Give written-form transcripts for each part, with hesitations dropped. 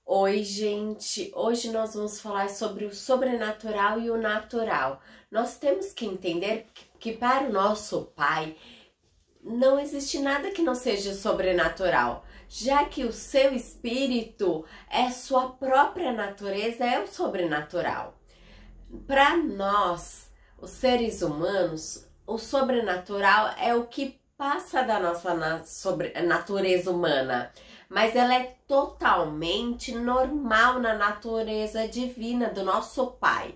Oi, gente! Hoje nós vamos falar sobre o sobrenatural e o natural. Nós temos que entender que para o nosso Pai não existe nada que não seja sobrenatural, já que o seu espírito é sua própria natureza, é o sobrenatural. Para nós, os seres humanos, o sobrenatural é o que passa da nossa natureza humana, mas ela é totalmente normal na natureza divina do nosso Pai.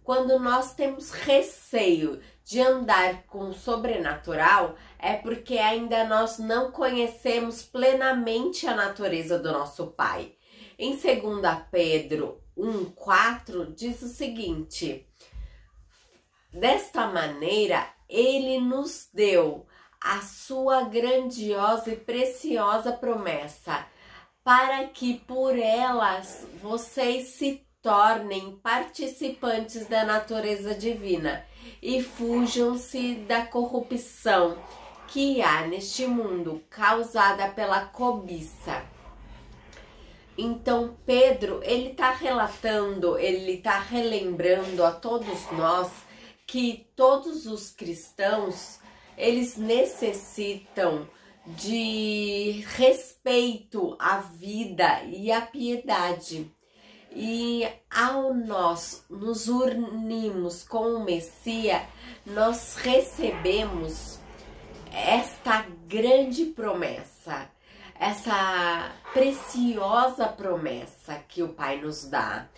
Quando nós temos receio de andar com o sobrenatural, é porque ainda nós não conhecemos plenamente a natureza do nosso Pai. Em 2 Pedro 1,4 diz o seguinte: desta maneira, ele nos deu a sua grandiosa e preciosa promessa, para que por elas vocês se tornem participantes da natureza divina e fujam-se da corrupção que há neste mundo, causada pela cobiça. Então Pedro, ele está relatando, ele está relembrando a todos nós que todos os cristãos, eles necessitam de respeito à vida e à piedade. E ao nós nos unirmos com o Messias, nós recebemos esta grande promessa, essa preciosa promessa que o Pai nos dá,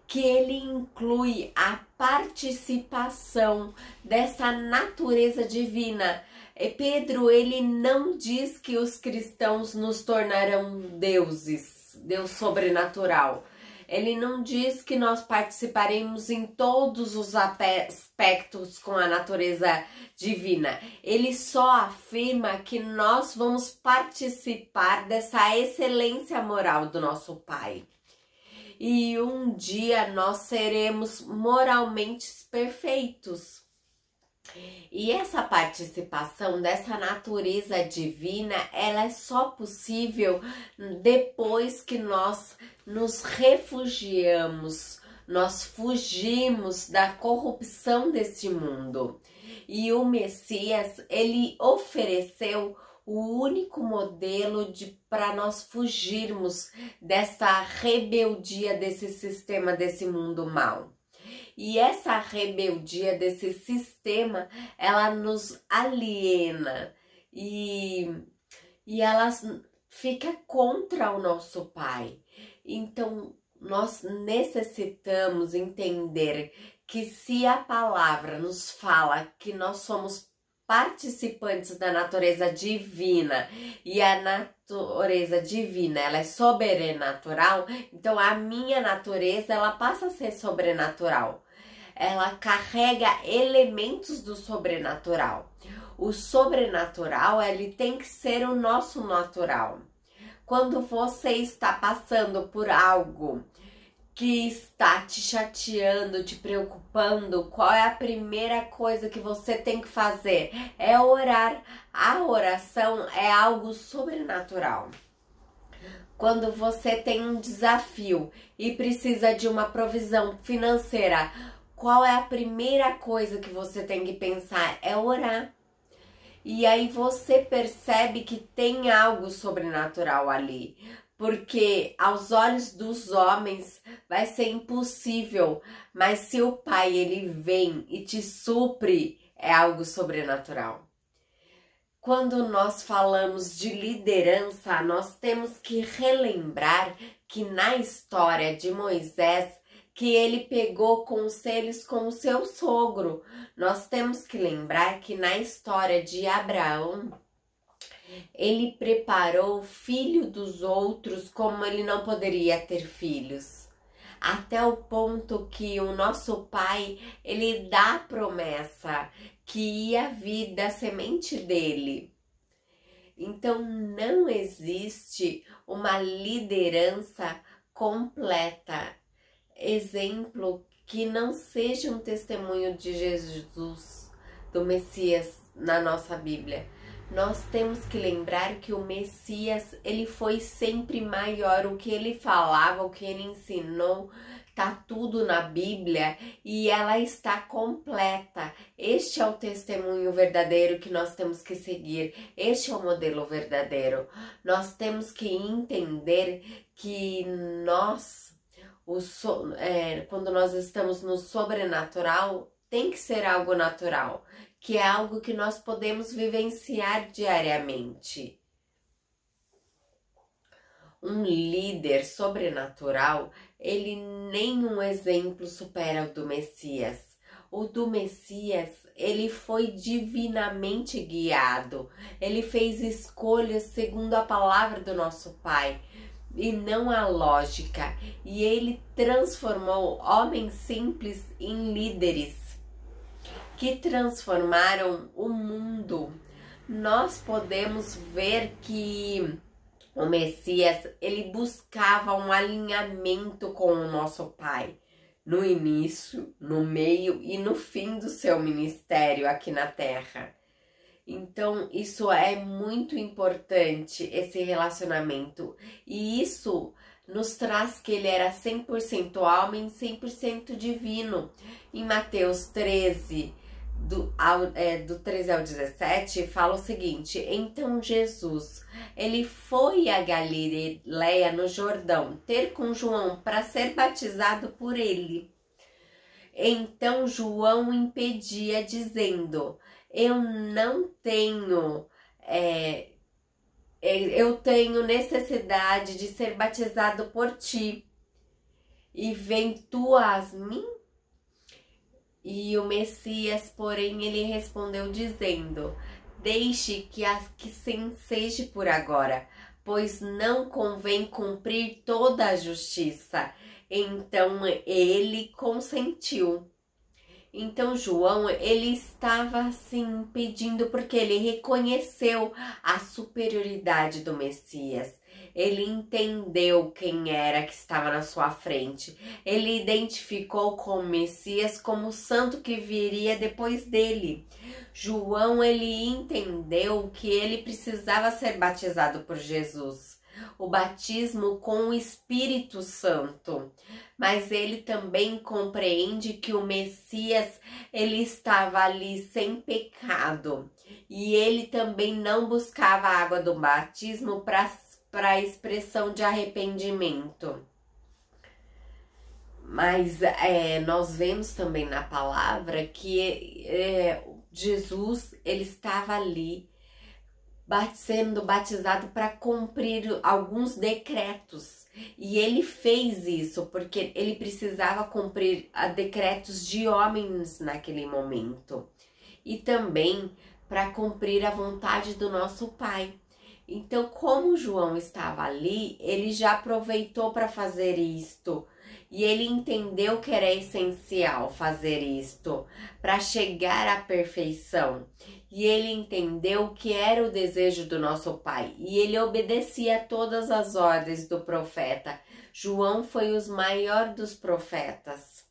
que ele inclui a participação dessa natureza divina. E Pedro, ele não diz que os cristãos nos tornarão deuses, Deus sobrenatural. Ele não diz que nós participaremos em todos os aspectos com a natureza divina. Ele só afirma que nós vamos participar dessa excelência moral do nosso Pai. E um dia nós seremos moralmente perfeitos. E essa participação dessa natureza divina, ela é só possível depois que nós nos refugiamos, nós fugimos da corrupção desse mundo. E o Messias, ele ofereceu o único modelo para nós fugirmos dessa rebeldia desse sistema, desse mundo mau. E essa rebeldia desse sistema, ela nos aliena e ela fica contra o nosso Pai. Então, nós necessitamos entender que se a palavra nos fala que nós somos participantes da natureza divina e a natureza divina, ela é sobrenatural, então a minha natureza, ela passa a ser sobrenatural. Ela carrega elementos do sobrenatural. O sobrenatural, ele tem que ser o nosso natural. Quando você está passando por algo que está te chateando, te preocupando, qual é a primeira coisa que você tem que fazer? É orar. A oração é algo sobrenatural. Quando você tem um desafio e precisa de uma provisão financeira, qual é a primeira coisa que você tem que pensar? É orar. E aí você percebe que tem algo sobrenatural ali. Porque aos olhos dos homens vai ser impossível, mas se o Pai, ele vem e te supre, é algo sobrenatural. Quando nós falamos de liderança, nós temos que relembrar que na história de Moisés, que ele pegou conselhos com o seu sogro. Nós temos que lembrar que na história de Abraão, ele preparou o filho dos outros como ele não poderia ter filhos. Até o ponto que o nosso Pai, ele dá a promessa que ia vir da semente dele. Então não existe uma liderança completa, exemplo que não seja um testemunho de Jesus, do Messias na nossa Bíblia. nós temos que lembrar que o Messias, ele foi sempre maior. O que ele falava, o que ele ensinou, tá tudo na Bíblia e ela está completa. Este é o testemunho verdadeiro que nós temos que seguir. Este é o modelo verdadeiro. Nós temos que entender que nós, quando nós estamos no sobrenatural, tem que ser algo natural, que é algo que nós podemos vivenciar diariamente. Um líder sobrenatural, ele nenhum exemplo supera o do Messias. O do Messias, ele foi divinamente guiado. Ele fez escolhas segundo a palavra do nosso Pai e não a lógica. E ele transformou homens simples em líderes que transformaram o mundo. Nós podemos ver que o Messias, ele buscava um alinhamento com o nosso Pai, no início, no meio e no fim do seu ministério aqui na Terra. Então, isso é muito importante, esse relacionamento. E isso nos traz que ele era 100% homem, 100% divino. Em Mateus 13, do 13 ao 17, fala o seguinte: então Jesus, ele foi a Galileia no Jordão, ter com João para ser batizado por ele. Então João impedia, dizendo: eu tenho necessidade de ser batizado por ti, e vem tu a mim? E o Messias, porém, ele respondeu dizendo: deixe que assim seja por agora, pois não convém cumprir toda a justiça. Então ele consentiu. Então João, ele estava assim pedindo porque ele reconheceu a superioridade do Messias. Ele entendeu quem era que estava na sua frente. Ele identificou com o Messias como o santo que viria depois dele. João, ele entendeu que ele precisava ser batizado por Jesus. O batismo com o Espírito Santo. Mas ele também compreende que o Messias, ele estava ali sem pecado. E ele também não buscava a água do batismo para a expressão de arrependimento. Mas nós vemos também na palavra que Jesus, ele estava ali sendo batizado para cumprir alguns decretos. E ele fez isso porque ele precisava cumprir decretos de homens naquele momento. E também para cumprir a vontade do nosso Pai. Então, como João estava ali, ele já aproveitou para fazer isto. E ele entendeu que era essencial fazer isto para chegar à perfeição. E ele entendeu que era o desejo do nosso Pai. E ele obedecia a todas as ordens do profeta. João foi o maior dos profetas.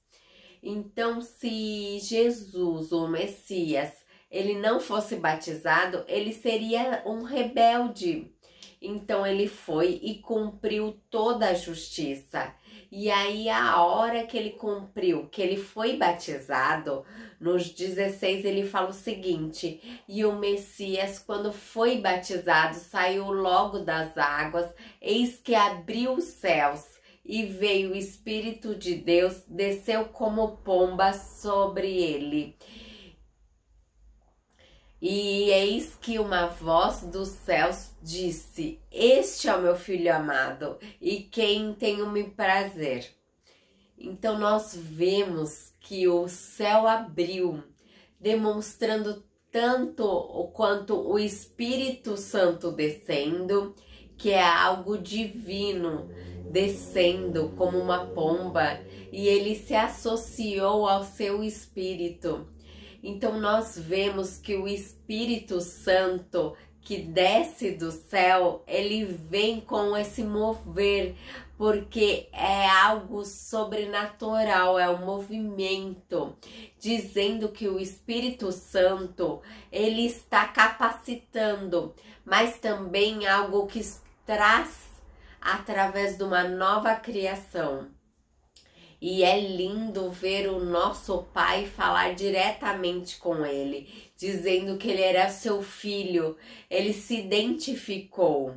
Então, se Jesus, o Messias, ele não fosse batizado, ele seria um rebelde. Então ele foi e cumpriu toda a justiça. E aí a hora que ele cumpriu, que ele foi batizado, nos 16 ele fala o seguinte: e o Messias, quando foi batizado, saiu logo das águas, eis que abriu os céus, e veio o Espírito de Deus, desceu como pomba sobre ele. E eis que uma voz dos céus disse: este é o meu filho amado, e quem tem o meu prazer. Então nós vemos que o céu abriu, demonstrando tanto quanto o Espírito Santo descendo, que é algo divino, descendo como uma pomba, e ele se associou ao seu espírito. Então nós vemos que o Espírito Santo que desce do céu, ele vem com esse mover porque é algo sobrenatural, é um movimento, dizendo que o Espírito Santo, ele está capacitando, mas também algo que traz através de uma nova criação. E é lindo ver o nosso Pai falar diretamente com ele, dizendo que ele era seu filho, ele se identificou.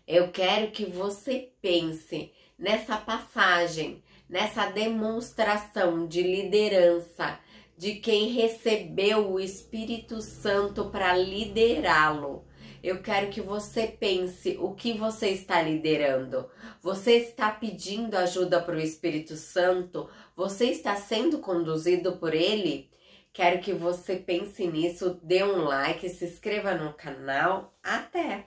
Eu quero que você pense nessa passagem, nessa demonstração de liderança, de quem recebeu o Espírito Santo para liderá-lo. Eu quero que você pense o que você está liderando. Você está pedindo ajuda para o Espírito Santo? Você está sendo conduzido por ele? Quero que você pense nisso, dê um like, se inscreva no canal. Até!